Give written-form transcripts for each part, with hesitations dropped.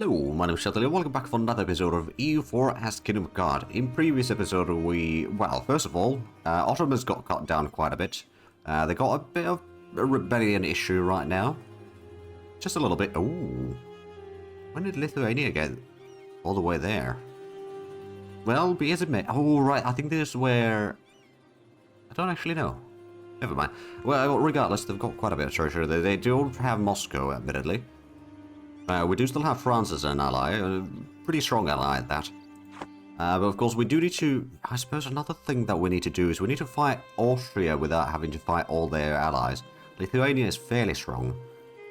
Hello, my name is Zhatelier. Welcome back for another episode of EU4 as Kingdom of God. In previous episode first of all, Ottomans got cut down quite a bit. They got a bit of a rebellion issue right now. Just a little bit. Ooh. When did Lithuania get all the way there? Well, be as it may. Oh, right, I think this is where... I don't actually know. Never mind. Well, regardless, they've got quite a bit of territory. They don't have Moscow, admittedly. We do still have France as an ally, a pretty strong ally at that. But of course we do need to, I suppose another thing that we need to do is we need to fight Austria without having to fight all their allies. Lithuania is fairly strong.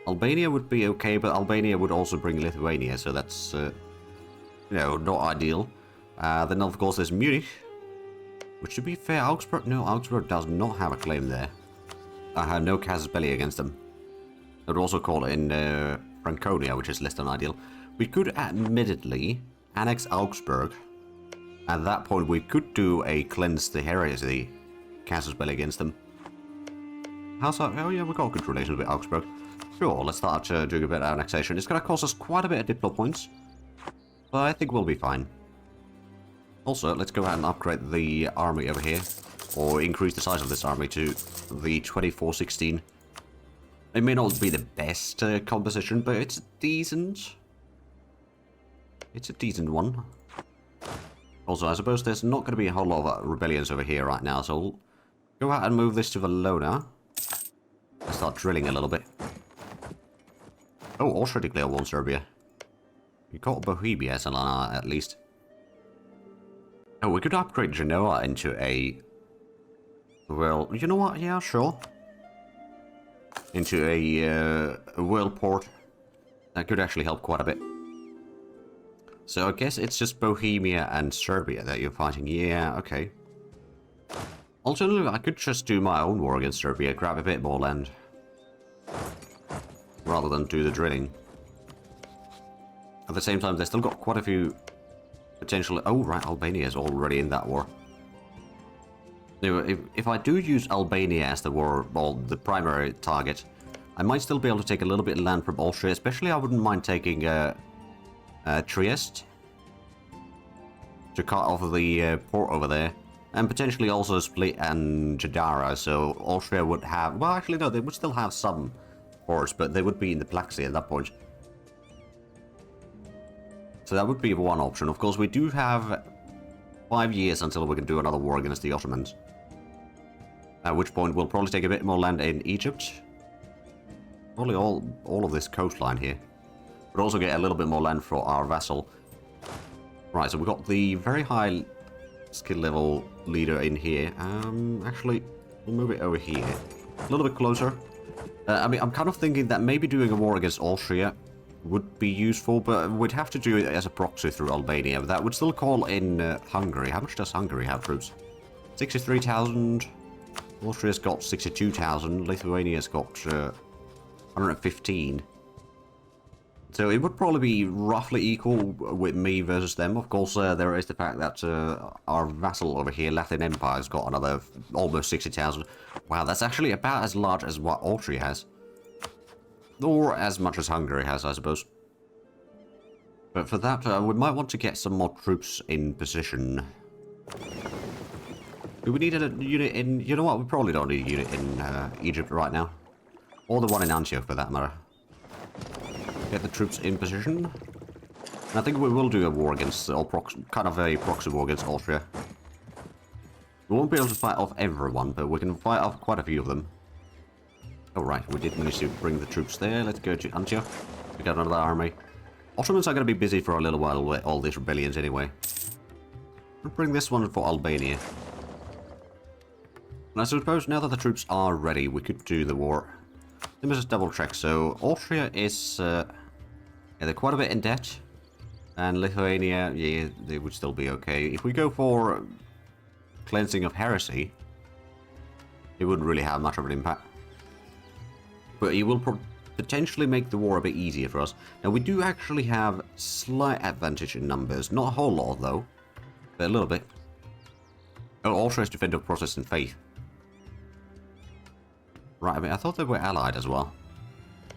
Albania would be okay, but Albania would also bring Lithuania, so that's, you know, not ideal. Then of course there's Munich, which to be fair, Augsburg does not have a claim there. I have no casus belli against them. I would also call it in, Franconia, which is less than ideal. We could admittedly annex Augsburg. At that point, we could do a cleanse the heresy casus belli against them. How's that? Oh yeah, we've got good relations with Augsburg. Sure, let's start doing a bit of annexation. It's going to cost us quite a bit of diplo points, but I think we'll be fine. Also, let's go ahead and upgrade the army over here, or increase the size of this army to the 2416. It may not be the best composition, but it's decent. It's a decent one. Also, I suppose there's not going to be a whole lot of rebellions over here right now, so we'll go ahead and move this to Valona. Let's start drilling a little bit. Oh, Austria declare war on Serbia. We got Bohemia as an ally, at least. Oh, we could upgrade Genoa into a... Well, you know what? Yeah, sure. Into a world port. That could actually help quite a bit. So I guess it's just Bohemia and Serbia that you're fighting. Yeah, okay. Alternatively, I could just do my own war against Serbia, grab a bit more land. Rather than do the drilling. At the same time, they've still got quite a few potential... Oh, right, Albania is already in that war. If I do use Albania as the war, well, the primary target, I might still be able to take a little bit of land from Austria. Especially, I wouldn't mind taking Trieste to cut off the port over there, and potentially also Split and Jadara. So Austria would have, well, actually no, they would still have some ports, but they would be in the Black Sea at that point. So that would be one option. Of course, we do have 5 years until we can do another war against the Ottomans. At which point we'll probably take a bit more land in Egypt. Probably all of this coastline here. But also get a little bit more land for our vassal. Right, so we've got the very high skill level leader in here. Actually, we'll move it over here. A little bit closer. I mean, I'm kind of thinking that maybe doing a war against Austria would be useful, but we'd have to do it as a proxy through Albania. But that would still call in Hungary. How much does Hungary have troops? 63,000. Austria's got 62,000. Lithuania's got 115. So it would probably be roughly equal with me versus them. Of course, there is the fact that our vassal over here, Latin Empire's got another almost 60,000. Wow, that's actually about as large as what Austria has. Or as much as Hungary has, I suppose. But for that, we might want to get some more troops in position. Do we need a unit in... You know what? We probably don't need a unit in Egypt right now. Or the one in Antioch, for that matter. Get the troops in position. And I think we will do a war against... Or kind of a proxy war against Austria. We won't be able to fight off everyone, but we can fight off quite a few of them. Oh, right. We did manage to bring the troops there. Let's go to Antioch. We got another army. Ottomans are going to be busy for a little while with all these rebellions anyway. We'll bring this one for Albania. And I suppose now that the troops are ready, we could do the war. Let me just double check. So, Austria is... yeah, they're quite a bit in debt. And Lithuania, yeah, they would still be okay. If we go for cleansing of heresy, it wouldn't really have much of an impact. But it will potentially make the war a bit easier for us. Now, we do actually have slight advantage in numbers. Not a whole lot, though. But a little bit. Oh, Austria's defender of Protestant faith. Right, I mean, I thought they were allied as well.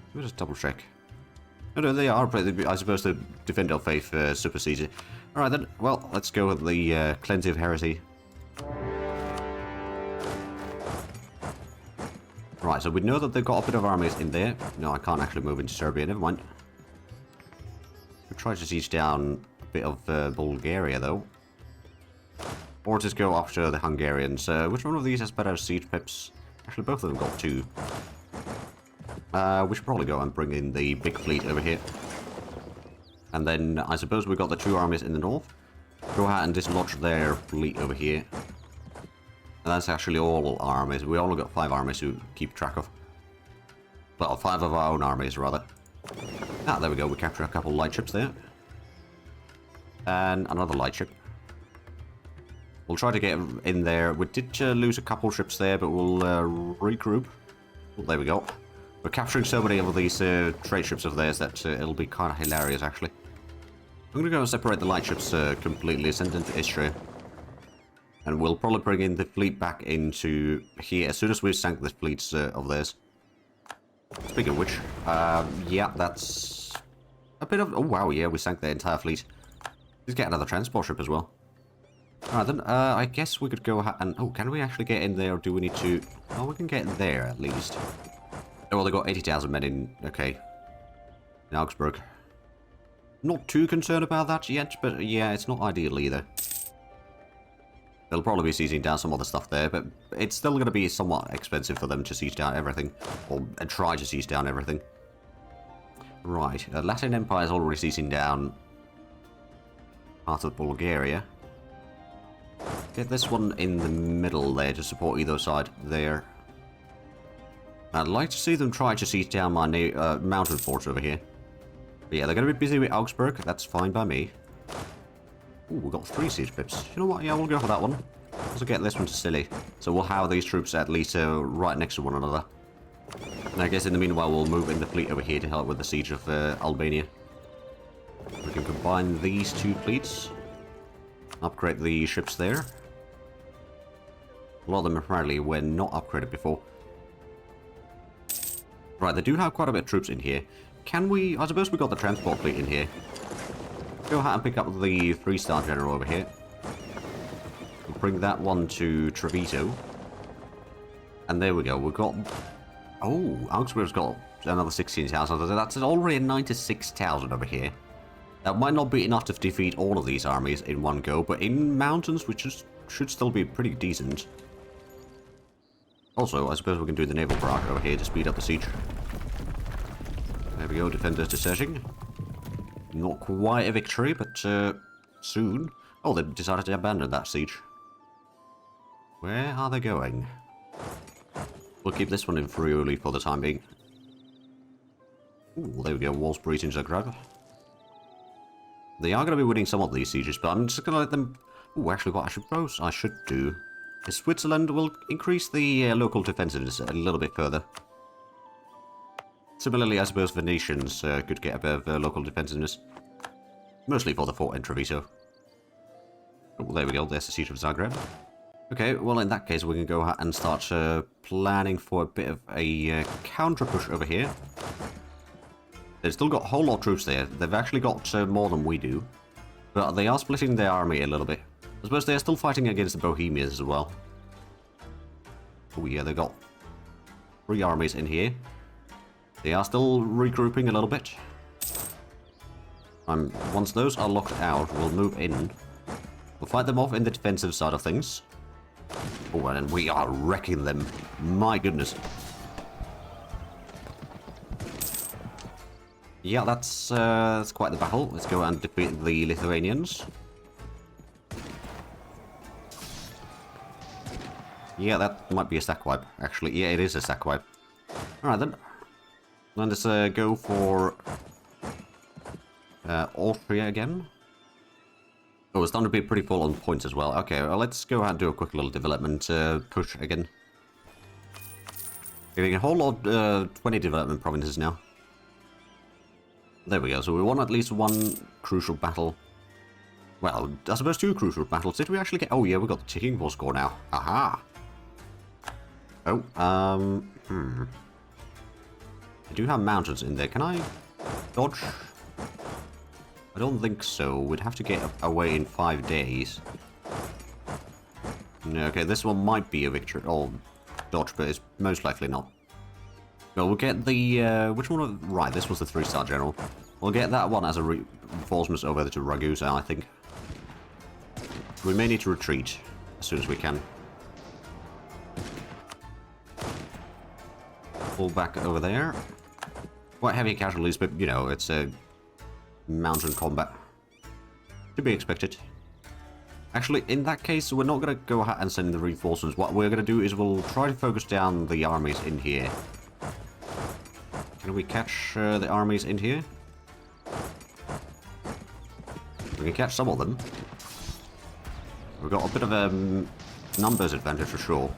Let me just double check. No, no, they are. I suppose the Defender of Faith supersedes it. Alright then, well, let's go with the Cleanse of Heresy. Right, so we know that they've got a bit of armies in there. No, I can't actually move into Serbia, never mind. We'll try to siege down a bit of Bulgaria, though. Or just go after the Hungarians. Which one of these has better siege pips? Actually, both of them got 2. We should probably go and bring in the big fleet over here. And then, I suppose we've got the 2 armies in the north. Go ahead and dislodge their fleet over here. And that's actually all armies. We only got 5 armies to keep track of. Well, 5 of our own armies, rather. Ah, there we go. We captured a couple light ships there. And another light ship. We'll try to get in there. We did lose a couple ships there, but we'll regroup. Well, there we go. We're capturing so many of these trade ships of theirs that it'll be kind of hilarious, actually. I'm going to go and separate the light ships completely, send them to Istria. And we'll probably bring in the fleet back into here as soon as we've sank the fleets of theirs. Speaking of which, yeah, that's a bit of... Oh, wow, yeah, we sank their entire fleet. Let's get another transport ship as well. Alright then, I guess we could go ahead and... Oh, can we actually get in there, or do we need to... Oh, we can get in there, at least. Oh, well, they got 80,000 men in... Okay. In Augsburg. Not too concerned about that yet, but yeah, it's not ideal either. They'll probably be sieging down some other stuff there, but it's still going to be somewhat expensive for them to siege down everything. Or try to siege down everything. Right, Latin Empire is already sieging down part of Bulgaria. Get this one in the middle there to support either side there. I'd like to see them try to siege down my mountain forts over here. But yeah, they're going to be busy with Augsburg. That's fine by me. Ooh, we've got 3 siege pips. You know what? Yeah, we'll go for that one. Also get this one to Silly. So we'll have these troops at least right next to one another. And I guess in the meanwhile, we'll move in the fleet over here to help with the siege of Albania. We can combine these 2 fleets. Upgrade the ships there. A lot of them apparently were not upgraded before. Right, they do have quite a bit of troops in here. Can we... I suppose we got the transport fleet in here. Go ahead and pick up the 3-star general over here. We'll bring that one to Trevito. And there we go. We've got... Oh, Augsburg's got another 16,000. That's already 96,000 over here. That might not be enough to defeat all of these armies in one go, but in mountains, which should still be pretty decent. Also, I suppose we can do the naval barrage over here to speed up the siege. There we go, defenders deserting. Not quite a victory, but soon. Oh, they decided to abandon that siege. Where are they going? We'll keep this one in Friuli for the time being. Ooh, there we go, walls breaching Zagreb. They are going to be winning some of these sieges, but I'm just going to let them... Ooh, actually, what I suppose I should do is Switzerland will increase the local defensiveness a little bit further. Similarly, I suppose Venetians could get a bit of local defensiveness. Mostly for the fort in Treviso. Oh, there we go, there's the siege of Zagreb. Okay, well in that case we can go ahead and start planning for a bit of a counter-push over here. They've still got a whole lot of troops there. They've actually got more than we do. But they are splitting their army a little bit. I suppose they're still fighting against the Bohemians as well. Oh yeah, they've got 3 armies in here. They are still regrouping a little bit. Once those are locked out, we'll move in. We'll fight them off in the defensive side of things. Oh, and we are wrecking them. My goodness. Yeah, that's quite the battle. Let's go and defeat the Lithuanians. Yeah, that might be a stack wipe, actually. Yeah, it is a stack wipe. Alright then. Then let's go for Austria again. Oh, it's starting to be pretty full on points as well. Okay, well, let's go ahead and do a quick little development push again. Getting a whole lot of 20 development provinces now. There we go, so we won at least 1 crucial battle. Well, I suppose 2 crucial battles. Did we actually get... Oh yeah, we got the ticking war score now. Aha! Oh, I do have mountains in there. Can I Dodge? I don't think so. We'd have to get away in 5 days. Okay, this one might be a victory. Or dodge, but it's most likely not. Well, we'll get the... which one? Right, this was the 3-star general. We'll get that one as a reinforcement over to Ragusa, I think. We may need to retreat as soon as we can. Pull back over there. Quite heavy casualties, but, you know, it's a mountain combat. To be expected. Actually, in that case, we're not going to go ahead and send the reinforcements. What we're going to do is we'll try to focus down the armies in here. Can we catch the armies in here? We can catch some of them. We've got a bit of a numbers advantage for sure.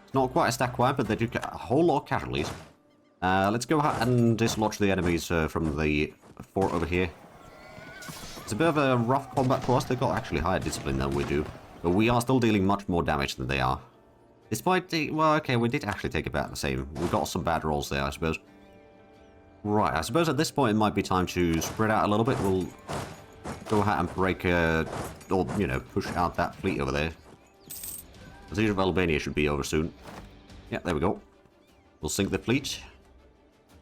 It's not quite a stack wide, but they do get a whole lot of casualties. Let's go ahead and dislodge the enemies from the fort over here. It's a bit of a rough combat for us. They've got actually higher discipline than we do. But we are still dealing much more damage than they are. Despite the... Well, okay, we did actually take about the same. We got some bad rolls there, I suppose. Right, I suppose at this point it might be time to spread out a little bit. We'll go ahead and break... or, you know, push out that fleet over there. The siege of Albania should be over soon. Yeah, there we go. We'll sink the fleet.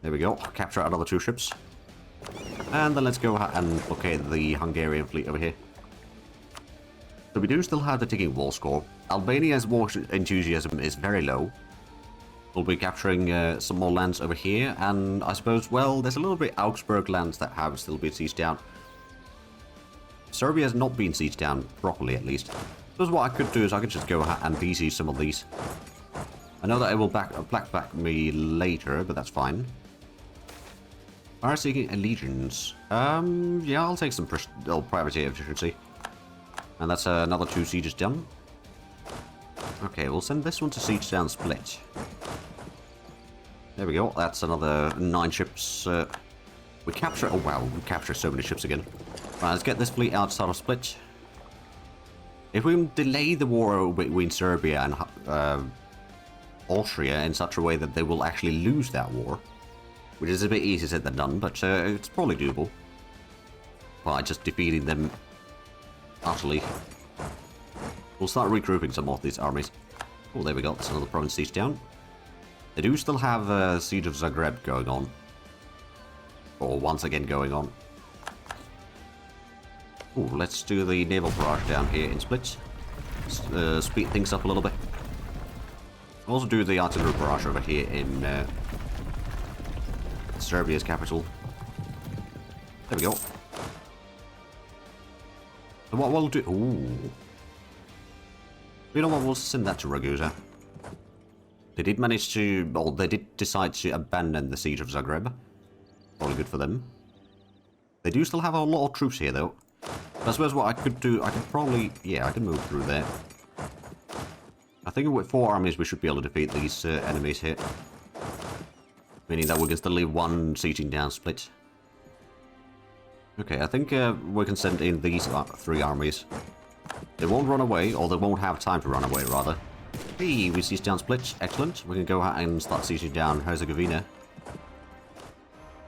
There we go. Capture another 2 ships. And then let's go ahead and blockade the Hungarian fleet over here. So we do still have the ticking wall score. Albania's war enthusiasm is very low. We'll be capturing some more lands over here. And I suppose, well, there's a little bit Augsburg lands that have still been sieged down. Serbia has not been sieged down properly, at least. So what I could do is I could just go ahead and besiege some of these. I know that it will back me later, but that's fine. Are seeking allegiance? Yeah, I'll take some privateer efficiency. And that's another 2 sieges done. Okay, we'll send this one to siege down Split. There we go. That's another 9 ships. We capture... Oh, wow. We capture so many ships again. Right, let's get this fleet outside of Split. If we delay the war between Serbia and Austria in such a way that they will actually lose that war, which is a bit easier said than done, but it's probably doable by just defeating them utterly. We'll start regrouping some of these armies. Oh, there we go. That's another province siege down. They do still have Siege of Zagreb going on. Or once again going on. Oh, let's do the naval barrage down here in Split. Speed things up a little bit. Also do the artillery barrage over here in Serbia's capital. There we go. So what we'll do... Ooh. You know what, we'll send that to Ragusa. They did manage to... Well, they did decide to abandon the siege of Zagreb. Probably good for them. They do still have a lot of troops here, though. I suppose what I could do... I could probably... Yeah, I can move through there. I think with 4 armies we should be able to defeat these enemies here. Meaning that we can still leave 1 sieging down Split. Okay, I think we can send in these 3 armies. They won't run away, or they won't have time to run away, rather. Hey, we siege down Split. Excellent. We can go ahead and start sieging down Herzegovina.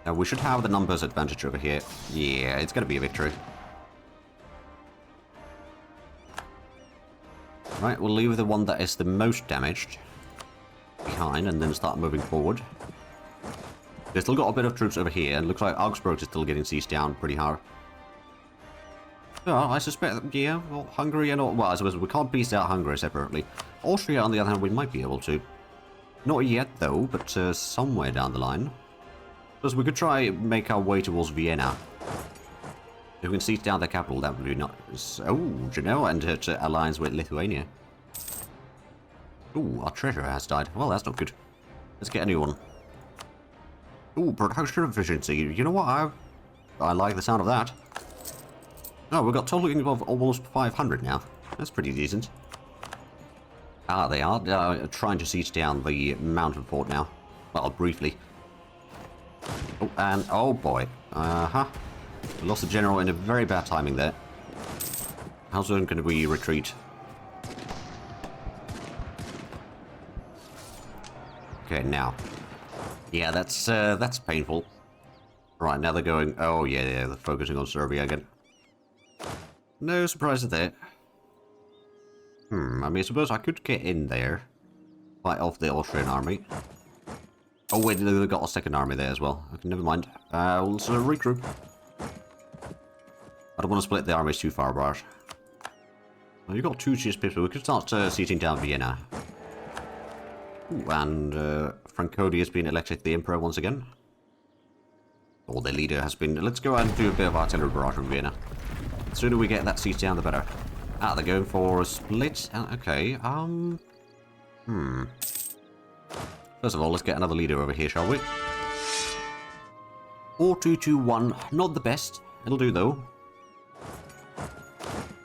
Now, we should have the numbers advantage over here. Yeah, it's going to be a victory. Right, we'll leave the one that is the most damaged behind and then start moving forward. They've still got a bit of troops over here, and looks like Augsburg is still getting sieged down pretty hard. Well, I suspect, yeah, well, Hungary and all, well, I suppose we can't piece out Hungary separately. Austria, on the other hand, we might be able to. Not yet, though, but somewhere down the line. Because we could try make our way towards Vienna. If we can siege down the capital, that would be nice. Oh, Genoa entered alliance with Lithuania. Ooh, our treasurer has died. Well, that's not good. Let's get a new one. Ooh, production efficiency. You know what? I like the sound of that. Oh, we've got total income of almost 500 now. That's pretty decent. Ah, they are trying to siege down the mountain fort now. Well, briefly. Oh, and oh boy. We lost the general in a very bad timing there. How soon can we retreat? Okay, now. Yeah, that's painful. Right, now they're going... Oh, yeah, they're focusing on Serbia again. No surprises there. I mean, I suppose I could get in there. Fight off the Austrian army. Oh, wait, they've got a second army there as well. Okay, never mind. Let's regroup. I don't want to split the armies too far apart. Well, you've got 2 cheers people. We could start sieging down Vienna. Ooh, and Franconi has been elected the Emperor once again. Or the leader has been... Let's go ahead and do a bit of artillery barrage from Vienna. The sooner we get that siege down, the better. Ah, they're going for a split. Okay, First of all, let's get another leader over here, shall we? 4-2-2-1. Not the best. It'll do, though.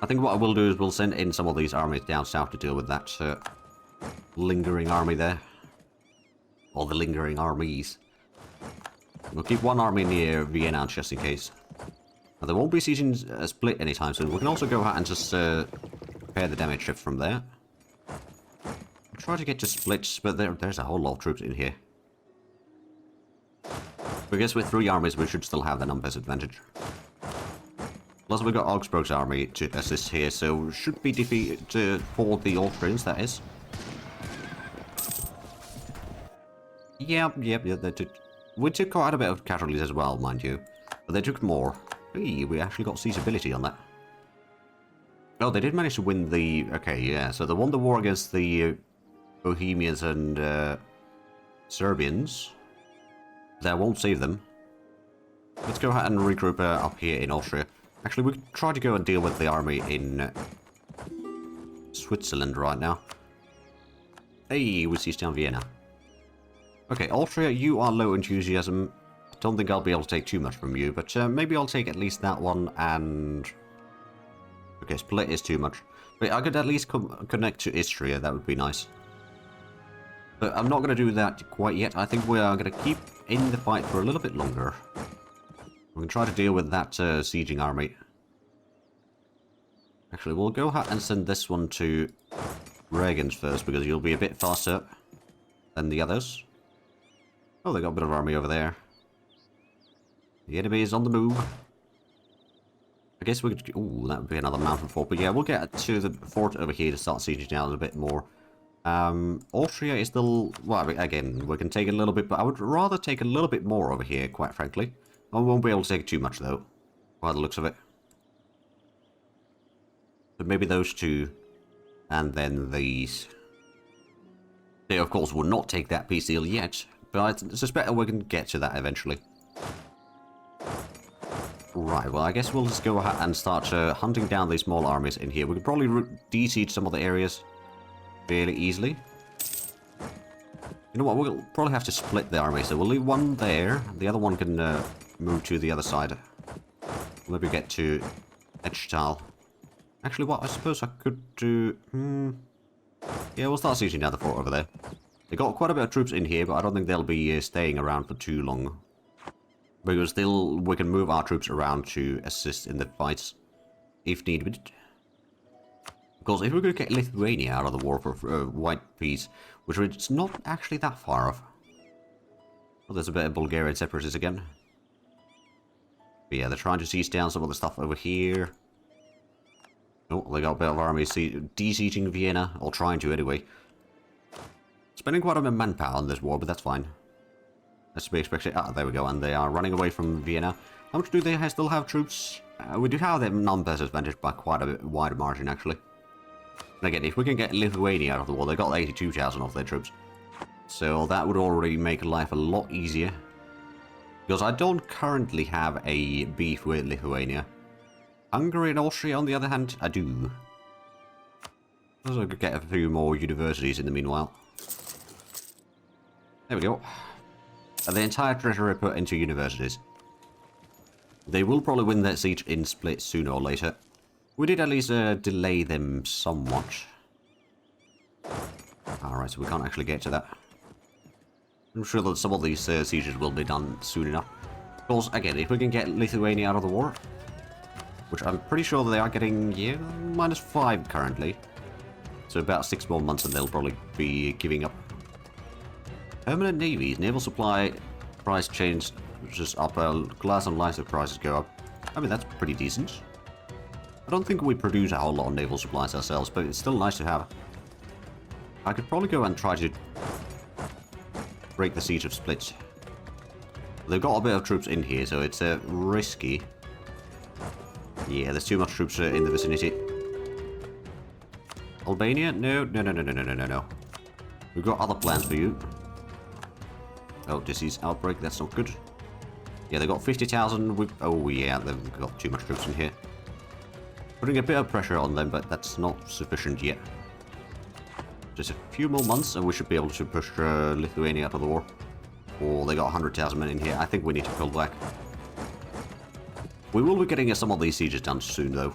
I think what I will do is we'll send in some of these armies down south to deal with that lingering army there. Or the lingering armies. We'll keep one army near Vienna just in case. Now, there won't be sieging a split anytime soon. We can also go out and just repair the damage shift from there. I'll try to get to splits, but there's a whole lot of troops in here. I guess with 3 armies we should still have the numbers advantage. Plus we've got Augsburg's army to assist here, so should be defeated for the Austrians, that is. Yep, they took... We took quite a bit of casualties as well, mind you. But they took more. Hey, we actually got seizability on that. Oh, they did manage to win the... Okay, yeah, so they won the war against the Bohemians and Serbians. That won't save them. Let's go ahead and regroup up here in Austria. Actually, we could try to go and deal with the army in Switzerland right now. Hey, we siege down Vienna. Okay, Austria, you are low enthusiasm. Don't think I'll be able to take too much from you, but maybe I'll take at least that one and... Okay, split is too much. But I could at least connect to Istria, that would be nice. But I'm not going to do that quite yet. I think we are going to keep in the fight for a little bit longer. We can try to deal with that sieging army. Actually, we'll go ahead and send this one to Reagan's first, because you'll be a bit faster than the others. Oh, they got a bit of army over there. The enemy is on the move. I guess we could... Ooh, that would be another mountain fort. But yeah, we'll get to the fort over here to start sieging down a bit more. Austria is still... Well, again, we can take a little bit, but I would rather take a little bit more over here, quite frankly. I won't be able to take too much, though, by the looks of it. But maybe those 2, and then these. They, of course, will not take that peace deal yet, but I suspect we can get to that eventually. Right, well, I guess we'll just go ahead and start hunting down these small armies in here. We could probably de-siege some of the areas fairly easily. You know what, we'll probably have to split the army, so we'll leave one there. The other one can move to the other side. Maybe get to Zhatelier. Actually, what I suppose I could do... Yeah, we'll start sieging down the fort over there. They got quite a bit of troops in here, but I don't think they'll be staying around for too long. Because still, we can move our troops around to assist in the fights, if needed. Of course, if we could get Lithuania out of the war for white peace, which is not actually that far off. Well, there's a bit of Bulgarian separatists again. But yeah, they're trying to siege down some of the stuff over here. Oh, they got a bit of army de-sieging Vienna, or trying to anyway. Spending quite a bit of manpower on this war, but that's fine. That's to be expected. Ah, there we go, and they are running away from Vienna. How much do they still have troops? We do have them numbers advantage by quite a bit wider margin, actually. And again, if we can get Lithuania out of the war, they got 82,000 of their troops. So that would already make life a lot easier. Because I don't currently have a beef with Lithuania. Hungary and Austria, on the other hand, I do. Also could get a few more universities in the meanwhile. There we go. And the entire treasury put into universities. They will probably win that siege in split sooner or later. We did at least delay them somewhat. Alright, so we can't actually get to that. I'm sure that some of these sieges will be done soon enough. Of course, again, if we can get Lithuania out of the war, which I'm pretty sure they are getting, yeah, -5 currently. So about 6 more months and they'll probably be giving up. Permanent navies, naval supply price change just up. Glass and lighter prices go up. I mean, that's pretty decent. I don't think we produce a whole lot of naval supplies ourselves, but it's still nice to have. I could probably go and try to break the siege of Split. They've got a bit of troops in here, so it's risky. Yeah, there's too much troops in the vicinity. Albania? No. We've got other plans for you. Oh, disease outbreak, that's not good. Yeah, they got 50,000. Oh, yeah, they've got too much troops in here. Putting a bit of pressure on them, but that's not sufficient yet. Just a few more months, and we should be able to push Lithuania out of the war. Oh, they got 100,000 men in here. I think we need to pull back. We will be getting some of these sieges done soon, though.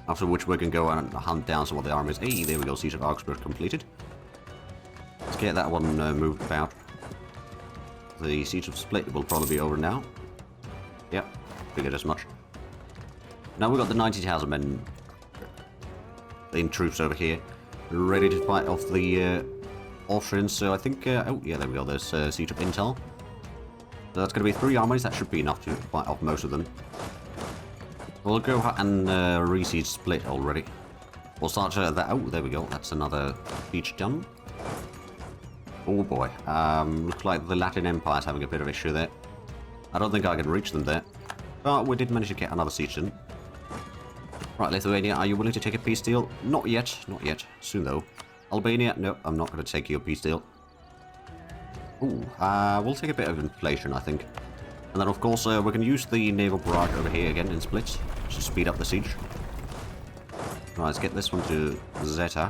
After which we can go and hunt down some of the armies. Hey, there we go, Siege of Augsburg completed. Let's get that one moved about. The Siege of Split will probably be over now. Yep, figured as much. Now we've got the 90,000 men in troops over here, ready to fight off the Austrians. So I think, oh yeah, there we go, there's Siege of Intel. So that's going to be 3 armies, that should be enough to fight off most of them. We'll go and re-siege Split already. We'll start that. Oh, there we go. That's another siege done. Oh boy. Looks like the Latin Empire's having a bit of issue there. I don't think I can reach them there. But we did manage to get another siege done. Right, Lithuania, are you willing to take a peace deal? Not yet. Not yet. Soon though. Albania, no, I'm not going to take your peace deal. Ooh, we'll take a bit of inflation, I think. And then, of course, we can use the naval barrage over here again in Split to speed up the siege. Right, let's get this one to Zeta.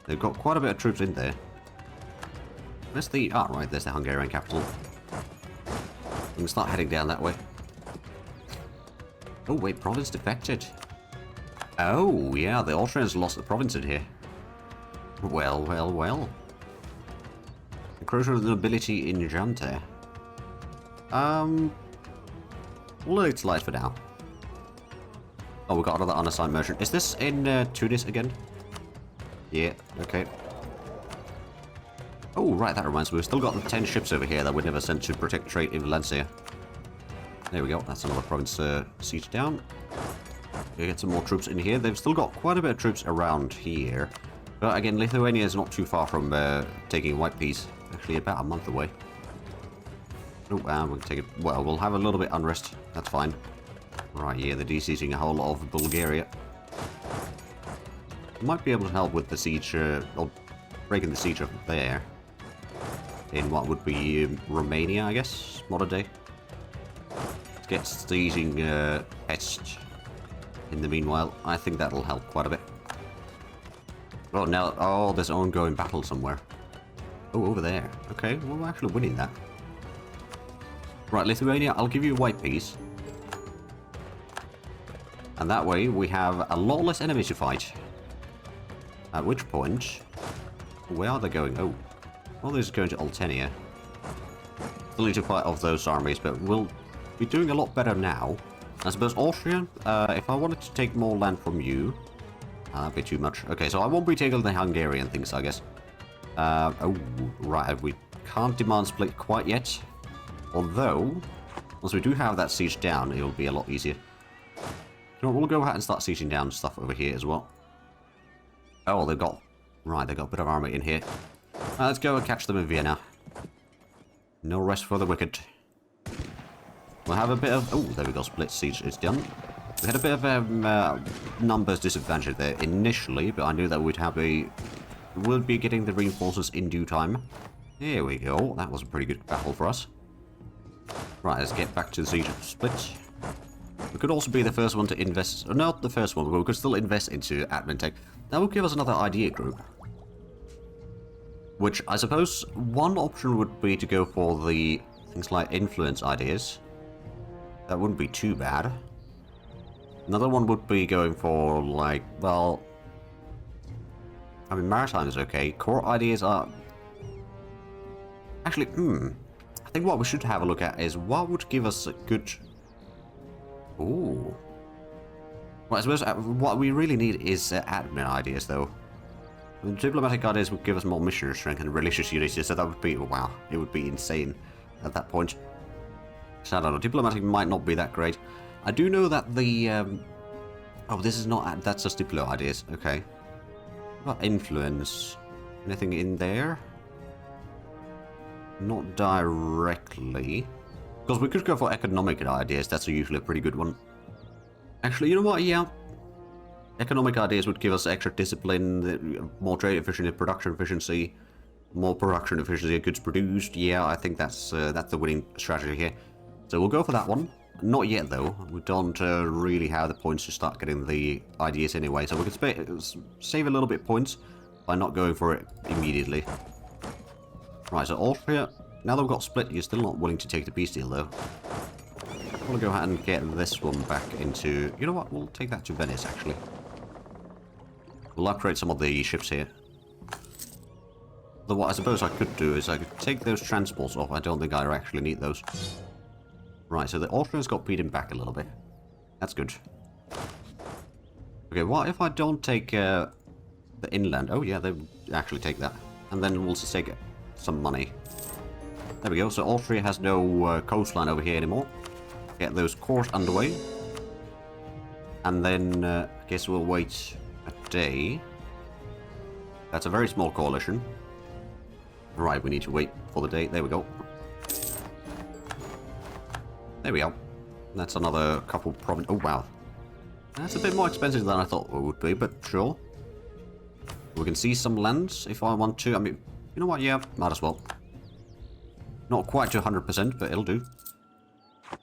They've got quite a bit of troops in there. Where's the... Ah, right, there's the Hungarian capital. We can start heading down that way. Oh, wait, province defected. Oh, yeah, the Austrians lost the province in here. Well. Encroachment of the nobility in Zhatelier. Well, it's light for now. Oh, we got another unassigned merchant. Is this in Tunis again? Yeah, okay. Oh, right, that reminds me. We've still got the 10 ships over here that we never sent to protect trade in Valencia. There we go. That's another province siege down. We get some more troops in here. They've still got quite a bit of troops around here. But again, Lithuania is not too far from taking White Peace. Actually, about a month away. Oh, we'll take it. Well, we'll have a little bit unrest. That's fine. Right, yeah, they're de-sieging a whole lot of Bulgaria. Might be able to help with the siege, or breaking the siege up there. In what would be Romania, I guess, modern day. Let's get sieging Pest in the meanwhile. I think that'll help quite a bit. Oh, now, oh, there's an ongoing battle somewhere. Oh, over there. Okay, well, we're actually winning that. Right, Lithuania, I'll give you White Peace. And that way, we have a lot less enemies to fight. At which point... Where are they going? Oh. Well, they're just going to Altenia. Still need to fight off those armies, but we'll be doing a lot better now. I suppose Austria, if I wanted to take more land from you... that'd be too much. Okay, so I won't be taking the Hungarian things, I guess. Oh, right, we can't demand split quite yet. Although, once we do have that siege down, it'll be a lot easier. You know what, we'll go ahead and start sieging down stuff over here as well. Oh, they've got... Right, they've got a bit of army in here. Let's go and catch them in Vienna. No rest for the wicked. We'll have a bit of... Oh, there we go, split siege is done. We had a bit of numbers disadvantage there initially, but I knew that we'd have a... We'll be getting the reinforcements in due time. There we go, that was a pretty good battle for us. Right, let's get back to the siege of Split. We could also be the first one to invest... Not the first one, but we could still invest into admin tech. That would give us another idea group. Which, I suppose, one option would be to go for the things like influence ideas. That wouldn't be too bad. Another one would be going for, like, well... I mean, maritime is okay. Core ideas are... Actually, I think what we should have a look at is what would give us a good... Ooh. Well, I suppose what we really need is admin ideas, though. The diplomatic ideas would give us more mission strength and religious unity, so that would be, wow, it would be insane at that point. So I don't know, diplomatic might not be that great. I do know that the, oh, this is not, that's just diplo ideas, okay. What about influence? Anything in there? Not directly. Because we could go for economic ideas, that's usually a pretty good one. Actually, you know what, yeah. Economic ideas would give us extra discipline, more trade efficiency, production efficiency, more production efficiency of goods produced. Yeah, I think that's the winning strategy here. So we'll go for that one. Not yet, though. We don't really have the points to start getting the ideas anyway, so we can save a little bit of points by not going for it immediately. Right, so Austria, now that we've got split, you're still not willing to take the peace deal, though. We'll go ahead and get this one back into... You know what? We'll take that to Venice, actually. We'll upgrade some of the ships here. Though what I suppose I could do is I could take those transports off. I don't think I actually need those. Right, so the Austrians got beaten back a little bit. That's good. Okay, what if I don't take the inland? Oh yeah, they actually take that. And then we'll just take some money. There we go, so Austria has no coastline over here anymore. Get those cores underway. And then I guess we'll wait a day. That's a very small coalition. Right, we need to wait for the day. There we go. There we go. That's another couple province. Oh, wow. That's a bit more expensive than I thought it would be, but sure. We can see some lands if I want to. I mean, you know what? Yeah, might as well. Not quite to 100%, but it'll do.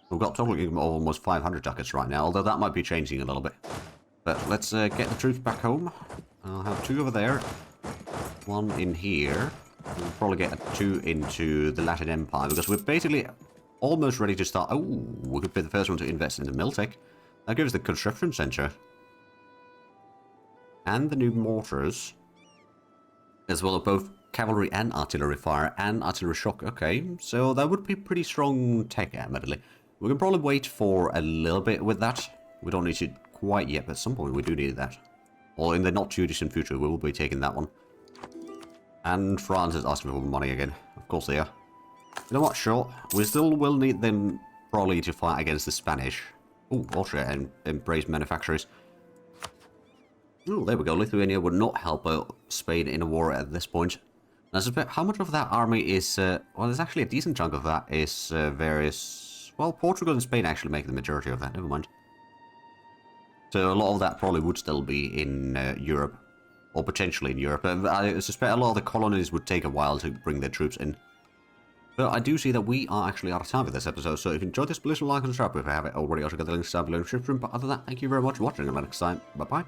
We've got totally almost 500 ducats right now, although that might be changing a little bit. But let's get the troops back home. I'll have 2 over there. 1 in here. We'll probably get 2 into the Latin Empire, because we're basically almost ready to start. Oh, we could be the first one to invest in the Miltech. That gives the construction center. And the new mortars. As well as both cavalry and artillery fire and artillery shock. Okay, so that would be pretty strong tech, admittedly. We can probably wait for a little bit with that. We don't need it quite yet, but at some point we do need that. Or in the not too distant future, we will be taking that one. And France is asking for money again. Of course they are. You know what, sure. We still will need them probably to fight against the Spanish. Oh, Austria and embrace manufacturers. Oh, there we go. Lithuania would not help out Spain in a war at this point. I suspect how much of that army is... well, there's actually a decent chunk of that is various... Well, Portugal and Spain actually make the majority of that. Never mind. So a lot of that probably would still be in Europe. Or potentially in Europe. I suspect a lot of the colonies would take a while to bring their troops in. But I do see that we are actually out of time for this episode, so if you enjoyed this, please like and subscribe if you haven't already. Also got the links down below in the description. But other than that, thank you very much for watching, and until next time, bye-bye.